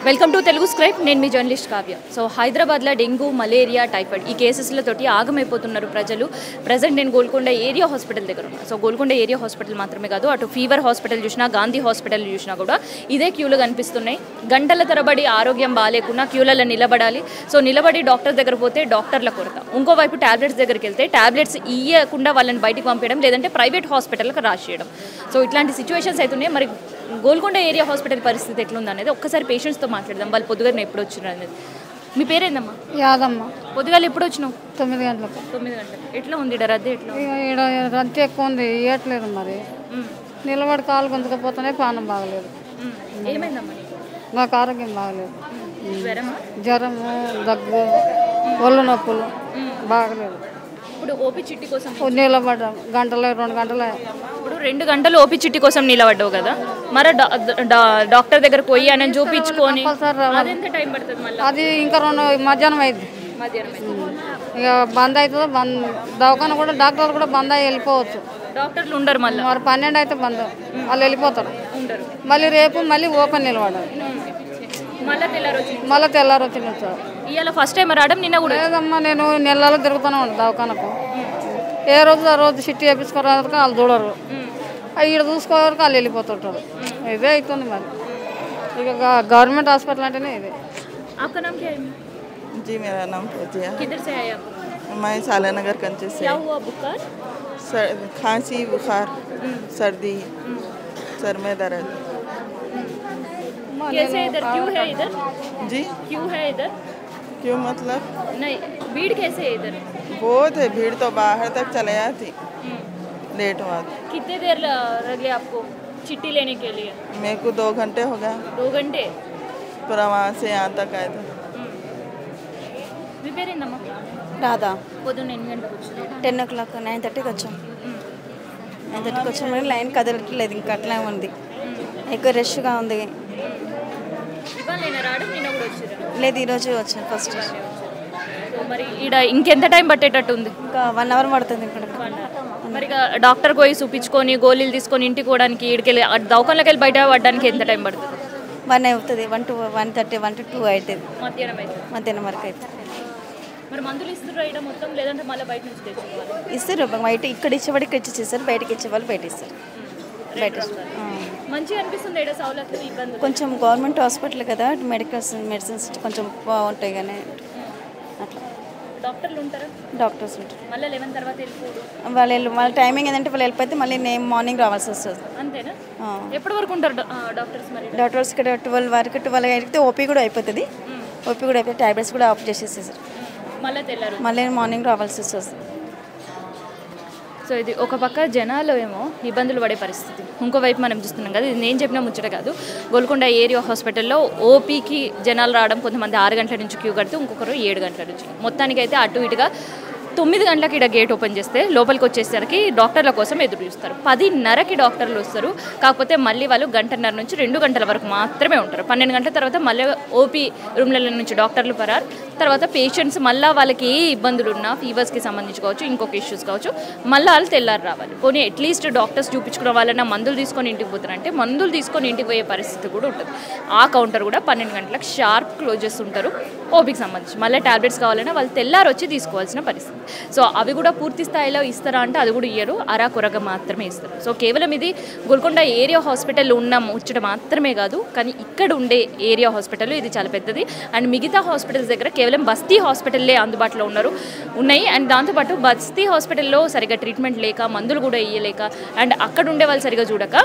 Welcome to Telugu scribe. నేను మీ journalist Kavya. So హైదరాబాద్లో dengue, malaria, typhoid ఈ కేసెస్లతోటి ఆగమైపోతున్నారు ప్రజలు. ప్రజెంట్ నేను గోల్కొండ ఏరియా హాస్పిటల్ దగ్గర ఉన్నాను. సో గోల్కొండ ఏరియా హాస్పిటల్ మాత్రమే కాదు, అటు ఫీవర్ హాస్పిటల్ చూసినా, గాంధీ హాస్పిటల్ చూసినా కూడా ఇదే క్యూలు కనిపిస్తున్నాయి. గంటల తరబడి ఆరోగ్యం బాగాలేకున్నా క్యూలలో నిలబడాలి. సో నిలబడి డాక్టర్ దగ్గర పోతే డాక్టర్ల కొరత, ఇంకోవైపు ట్యాబ్లెట్స్ దగ్గరికి వెళ్తే ట్యాబ్లెట్స్ ఇవ్వకుండా వాళ్ళని బయటికి పంపించడం, లేదంటే ప్రైవేట్ హాస్పిటల్కి రాసియడం. సో ఇట్లాంటి సిచ్యువేషన్స్ అవుతున్నాయి. మరి గోల్కొండ ఏరియా హాస్పిటల్ పరిస్థితి ఎట్లుంది అనేది ఒక్కసారి పేషెంట్స్తో మాట్లాడదాం. వాళ్ళు పొద్దుగానే ఎప్పుడు వచ్చినారు అనేది. మీ పేరేందమ్మా? యాదమ్మ. పొద్దుగాల ఎప్పుడు వచ్చినావు? 9 గంటలకు. 9 గంటలకు. ఎట్లా ఉంది ఇక్కడ రద్దీ? ఎట్లా ఈడ రద్దీ ఎక్కువ ఉంది, ఇవ్వట్లేదు. మరి నిలబడి కాలు గుంజకపోతేనే పానం బాగలేదు. ఏమైందమ్మా? నాకు ఆరోగ్యం బాగలేదు. జ్వరము, దగ్గు, ఒళ్ళు నొప్పులు బాగలేదు. ఇప్పుడు ఓపీ చిట్టి కోసం నిలబడ్డాం గంటలు 2 గంటలు. ఇప్పుడు 2 గంటలు ఓపీ చిట్టి కోసం నిలబడ్డావు కదా, మరి డాక్టర్ దగ్గరకు పోయి అని చూపించుకొని టైం పడుతుంది మళ్ళీ? అది ఇంకా మధ్యాహ్నం అయింది. ఇక బంద్ అవుతుందో దవాఖాన కూడా డాక్టర్లు కూడా బంద్ అయ్యి వెళ్ళిపోవచ్చు. డాక్టర్లు ఉండరు మళ్ళీ. మరి 12 అయితే బంద్, వాళ్ళు వెళ్ళిపోతారు. మళ్ళీ రేపు మళ్ళీ ఓపెన్ నిలబడాలి. మళ్ళీ తెల్లారు వచ్చి వచ్చారు. ఇవాళ ఫస్ట్ టైం రావడం? నిన్న కూడా లేదమ్మా, నేను నెలలో తిరుగుతూనే ఉంటాను దవాఖానకు. ఏ రోజు ఆ రోజు చిట్టి వేపించుకోవడానికి వాళ్ళు చూడరు, ఇక్కడ చూసుకోవడానికి వాళ్ళు వెళ్ళిపోతుంటారు. ఇదే అవుతుంది మరి. ఇక గవర్నమెంట్ హాస్పిటల్ అంటేనే ఇదే. आपका नाम क्या है? जी मेरा नाम फौजिया। किधर से आए आप? मैं सालानगर कंचे से। क्या हुआ? बुखार, खांसी, बुखार, सर्दी, सर में दर्द। कैसे इधर क्यों है? इधर जी क्यों है इधर? क्यों मतलब? नहीं, भीड़ कैसे है इधर? बहुत है भीड़, तो बाहर तक चले आती, लेट हुआ। कितने देर लगे आपको चिट्ठी लेने के लिए? मेरे को 2 घंटे हो गया। 2 घंटे? पूरा वहाँ से यहाँ तक आए थे। మీ పేరేందమ్మా? రాదా. పొద్దున్న ఎన్ని గంటలకు వచ్చింది? 10 o'clock 9:30కి వచ్చాం. 9:30కి వచ్చాం కానీ లైన్ కదలట్లేదు, ఇంకా అట్లా ఉంది. ఎక్కువ రష్గా ఉంది. ఇవాళ నేను రావడం, నిన్న కూడా వచ్చారు? లేదు, ఈరోజు వచ్చాను ఫస్ట్. మరి ఇక్కడ ఇంకెంత టైం పట్టేటట్టు ఉంది? ఇంకా 1 hour పడుతుంది ఇక్కడ. మరి ఇక డాక్టర్కి పోయి చూపించుకొని గోళీలు తీసుకొని ఇంటికి పోవడానికి, ఇక్కడికి దవాఖానలోకి వెళ్ళి బయట పడడానికి ఎంత టైం పడుతుంది? 1 అవుతుంది. 1:30, 1 to 2 అవుతుంది. మధ్యాహ్నం వరకు అవుతుంది. మరి మందులు ఇస్తారు మొత్తం, లేదంటే మళ్ళీ బయట నుంచి తెచ్చుకోవాలి? ఇస్తారు బయట. ఇక్కడ ఇచ్చేవాడు ఇక్కడ ఇచ్చేస్తారు, బయటకి ఇచ్చేవాళ్ళు బయట ఇస్తారు. బయట మంచిగా అనిపిస్తుంది ఇక్కడ సౌలభ్యం, ఇబ్బంది కొంచెం గవర్నమెంట్ హాస్పిటల్ కదా, మెడిసిన్స్ కొంచెం బాగుంటాయి. కానీ అట్లా డాక్టర్లు ఉంటారా? డాక్టర్స్ ఉంటారు. మళ్ళీ 11 తర్వాత వెళ్ళిపోదు వాళ్ళ టైమింగ్ ఏంటంటే వాళ్ళు వెళ్ళిపోతే మళ్ళీ నేను మార్నింగ్ రావాల్సి వస్తుంది. అంతేనా? ఎప్పటి వరకు ఉంటారు డాక్టర్స్? మరి డాక్టర్స్ ఇక్కడ 12 వరకు, 12 అయితే ఓపీ కూడా అయిపోతుంది. ఓపీ కూడా అయిపోయి ట్యాబ్లెట్స్ కూడా ఆఫ్ చేసేసేసారు. మళ్ళీ మార్నింగ్ రావాల్సి వస్తుంది. సో ఇది ఒక పక్క జనాలు ఏమో ఇబ్బందులు పడే పరిస్థితి, ఇంకోవైపు మనం చూస్తున్నాం కదా. ఇది నేను చెప్పిన ముచ్చట కాదు. గోల్కొండ ఏరియా హాస్పిటల్లో ఓపీకి జనాలు రావడం, కొంతమంది 6 గంటల నుంచి క్యూ కడితే, ఇంకొకరు 7 గంటల నుంచి. మొత్తానికైతే అటు ఇటుగా 9 గంటలకు ఇక్కడ గేట్ ఓపెన్ చేస్తే లోపలికి వచ్చేసరికి డాక్టర్ల కోసం ఎదురు చూస్తారు. 10:30కి డాక్టర్లు వస్తారు. కాకపోతే మళ్ళీ వాళ్ళు 1:30 నుంచి 2 గంటల వరకు మాత్రమే ఉంటారు. 12 గంటల తర్వాత మళ్ళీ ఓపీ రూమ్ల నుంచి డాక్టర్లు పరారు. తర్వాత పేషెంట్స్ మళ్ళీ వాళ్ళకి ఏ ఇబ్బందులు ఉన్నా, ఫీవర్స్కి సంబంధించి కావచ్చు, ఇంకొక ఇష్యూస్ కావచ్చు, మళ్ళీ వాళ్ళు తెల్లారు రావాలి. పోనీ అట్లీస్ట్ డాక్టర్స్ చూపించుకున్న వాళ్ళన్నా మందులు తీసుకొని ఇంటికి పోతారంటే మందులు తీసుకొని ఇంటికి పోయే పరిస్థితి కూడా ఉంటుంది. ఆ కౌంటర్ కూడా 12 గంటలకు షార్ప్ క్లోజ్ చేస్తుంటారు ఓపీకి సంబంధించి. మళ్ళీ ట్యాబ్లెట్స్ కావాలన్నా వాళ్ళు తెల్లారు వచ్చి తీసుకోవాల్సిన పరిస్థితి. సో అవి కూడా పూర్తి స్థాయిలో ఇస్తారా అంటే అది కూడా ఇయ్యరు, అరా కొరగా మాత్రమే ఇస్తారు. సో కేవలం ఇది గోల్కొండ ఏరియా హాస్పిటల్ ఉన్న ముచ్చట మాత్రమే కాదు, కానీ ఇక్కడ ఉండే ఏరియా హాస్పిటల్ ఇది చాలా పెద్దది. అండ్ మిగతా హాస్పిటల్స్ దగ్గర కేవలం బస్తీ హాస్పిటల్లే అందుబాటులో ఉన్నాయి. అండ్ దాంతోపాటు బస్తీ హాస్పిటల్లో సరిగ్గా ట్రీట్మెంట్ లేక, మందులు కూడా ఇయ్యలేక, అండ్ అక్కడ ఉండే వాళ్ళు సరిగ్గా చూడక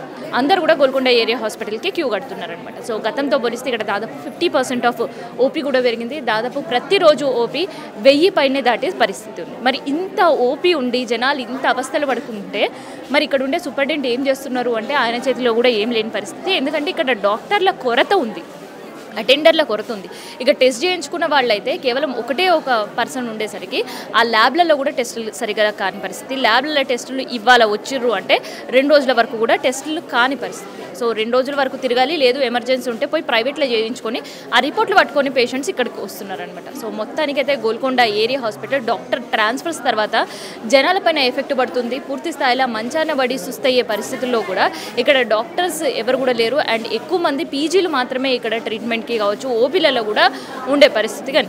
అందరు కూడా గోల్కొండ ఏరియా హాస్పిటల్కి క్యూ కడుతున్నారనమాట. సో గతంతో పోలిస్తే ఇక్కడ దాదాపు 50% ఆఫ్ ఓపీ కూడా పెరిగింది. దాదాపు ప్రతిరోజు ఓపీ 1000 పైనే దాటే పరిస్థితి ఉంది. మరి ఇంత ఓపీ ఉండి జనాలు ఇంత అవస్థలు పడుతుంటే మరి ఇక్కడ ఉండే సూపరింటెండెంట్ ఏం చేస్తున్నారు అంటే ఆయన చేతిలో కూడా ఏం లేని పరిస్థితి. ఎందుకంటే ఇక్కడ డాక్టర్ల కొరత ఉంది, అటెండర్ల కొరత ఉంది. ఇక టెస్ట్ చేయించుకున్న వాళ్ళైతే కేవలం ఒకటే ఒక పర్సన్ ఉండేసరికి ఆ ల్యాబ్లలో కూడా టెస్టులు సరిగా కాని పరిస్థితి. ల్యాబ్లలో టెస్టులు ఇవాళ వచ్చిర్రు అంటే 2 రోజుల వరకు కూడా టెస్టులు కాని పరిస్థితి. సో 2 రోజుల వరకు తిరగాలి, లేదు ఎమర్జెన్సీ ఉంటే పోయి ప్రైవేట్లో చేయించుకొని ఆ రిపోర్ట్లు పట్టుకొని పేషెంట్స్ ఇక్కడికి వస్తున్నారనమాట. సో మొత్తానికైతే Golconda area hospital doctor transfers తర్వాత జనాలపైన ఎఫెక్ట్ పడుతుంది. పూర్తి స్థాయిలో మంచాన పడి సుస్తయ్యే పరిస్థితుల్లో కూడా ఇక్కడ డాక్టర్స్ ఎవరు కూడా లేరు. అండ్ ఎక్కువ మంది పీజీలు మాత్రమే ఇక్కడ ట్రీట్మెంట్ ట్రీట్మెంట్కి కావచ్చు ఓపీలలో కూడా ఉండే పరిస్థితి కనిపిస్తుంది.